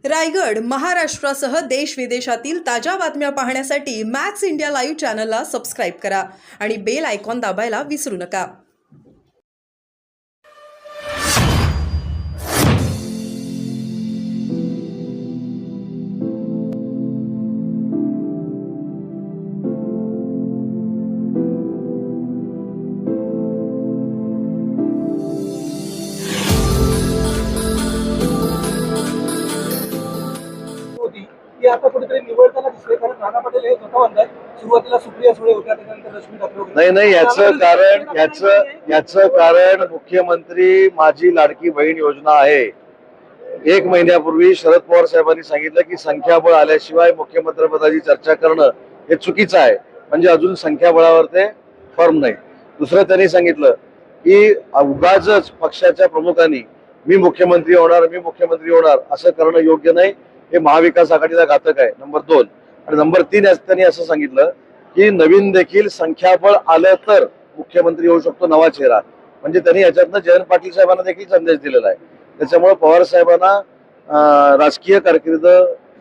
रायगड, महाराष्ट्रासह देश विदेशातील ताज्या बातम्या पाहण्यासाठी मॅक्स इंडिया लाईव्ह चॅनलला सबस्क्राईब करा आणि बेल आयकॉन दाबायला विसरू नका. की आता कुठेतरी निवडताना दिसले, कारण नाना पटेल हे स्वतः म्हणतात सुरुवातीला सुप्रिया सुळे होत्या, त्यानंतर रश्मी ठाकरे वगैरे. नाही याचं कारण मुख्यमंत्री माझी लाडकी बहीण योजना आहे. 1 महिन्यापूर्वी शरद पवार साहेबांनी सांगितलं की संख्याबळ आल्याशिवाय मुख्यमंत्रीपदाची चर्चा करणं हे चुकीचं आहे. म्हणजे अजून संख्याबळावर ते फर्म नाही. दुसरं त्यांनी सांगितलं की उगाच पक्षाच्या प्रमुखांनी मी मुख्यमंत्री होणार असं करणं योग्य नाही. हे महाविकास आघाडीला घातक आहे. नंबर 2 आणि नंबर 3 त्यांनी असं सांगितलं की नवीन देखील संख्याबळ आलं तर मुख्यमंत्री होऊ शकतो नवा चेहरा. म्हणजे त्यांनी याच्यातनं जयंत पाटील साहेबांना देखील संदेश दिलेला आहे. त्याच्यामुळे पवार साहेबांना राजकीय कारकीर्द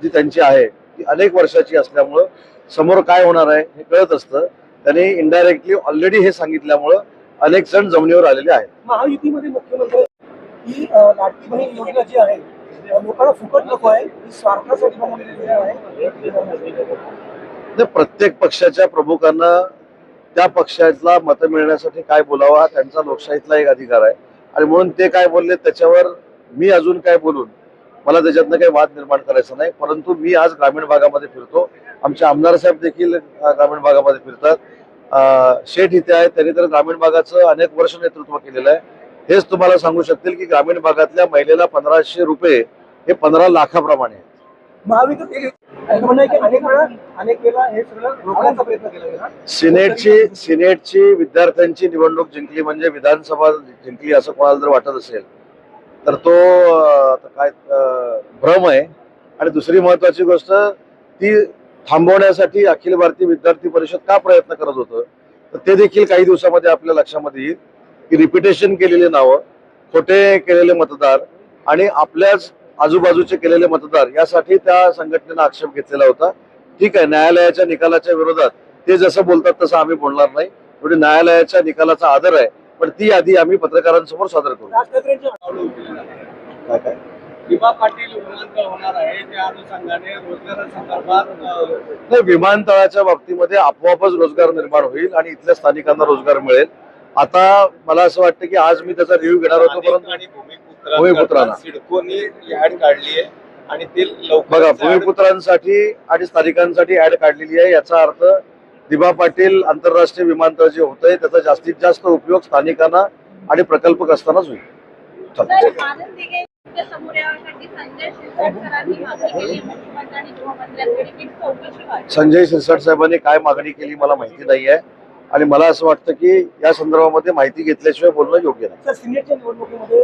जी त्यांची आहे ती अनेक वर्षाची असल्यामुळं समोर काय होणार आहे हे कळत असतं. त्यांनी इनडायरेक्टली ऑलरेडी हे सांगितल्यामुळं अनेक जण जमिनीवर आलेले आहेत. महायुतीमध्ये मुख्यमंत्री ही लाडकी बहीण योजना जी आहे लोकांना फुकट नको आहे, ही स्वार्थासाठी बनवलेली योजना आहे. प्रत्येक पक्षाच्या प्रमुखांना त्या पक्षातला मतं मिळण्यासाठी काय बोलावा त्यांचा लोकशाहीतला एक अधिकार आहे. आणि म्हणून ते काय बोलले त्याच्यावर मी अजून काय बोलून मला त्याच्यातनं काही वाद निर्माण करायचा नाही. परंतु मी आज ग्रामीण भागामध्ये फिरतो. आमचे आमदार साहेब देखील ग्रामीण भागामध्ये फिरतात. शेठ इथे आहेत, त्यांनी तर ग्रामीण भागाचं अनेक वर्ष नेतृत्व केलेलं आहे. हेच तुम्हाला सांगू शकतील की ग्रामीण भागातल्या महिलेला 1500 रुपये हे 15 लाखाप्रमाणे आहेत. महाविकास अनेक वेळा हे सगळं रोखण्याचा प्रयत्न केला गेला. सिनेटची विद्यार्थ्यांची निवडणूक जिंकली म्हणजे विधानसभा जिंकली असं कोणाला जर वाटत असेल तर तो काय भ्रम आहे. आणि दुसरी महत्वाची गोष्ट ती थांबवण्यासाठी अखिल भारतीय विद्यार्थी परिषद का प्रयत्न करत होतं तर ते देखील काही दिवसामध्ये आपल्या लक्षामध्ये येईल की रिपिटेशन केलेली नावं, खोटे केलेले मतदार आणि आपल्याच आजूबाजूचे केलेले मतदार यासाठी त्या संघटनेनं आक्षेप घेतलेला होता. ठीक आहे, न्यायालयाच्या निकालाच्या विरोधात ते जसं बोलतात तसं आम्ही बोलणार नाही. थोडी न्यायालयाच्या निकालाचा आदर आहे, पण ती आधी आम्ही पत्रकारांसमोर सादर करू. काय विभा पाटील विमानतळ होणार आहे त्या अनुषंगाने रोजगारासंदर्भात नाही, विमानतळाच्या बाबतीमध्ये आपोआपच रोजगार निर्माण होईल आणि इथल्या स्थानिकांना रोजगार मिळेल. आता मला असं वाटतं की आज मी त्याचा रिव्ह्यू घेणार होतो, परंतु भूमिपुत्रांना सिडकोनी ऍड काढली आहे आणि ते बघा भूमिपुत्रांसाठी आणि स्थानिकांसाठी ऍड काढलेली आहे. याचा अर्थ दिबा पाटील आंतरराष्ट्रीय विमानतळ जे होतंय त्याचा जास्तीत जास्त उपयोग स्थानिकांना आणि प्रकल्पग्रस्तांनाच होईल. संजय शिरसाट साहेबांनी काय मागणी केली मला माहिती नाही आहे आणि मला असं वाटतं की या संदर्भामध्ये माहिती घेतल्याशिवाय बोलणं योग्य नाही. सिनेटच्या निवडणुकीमध्ये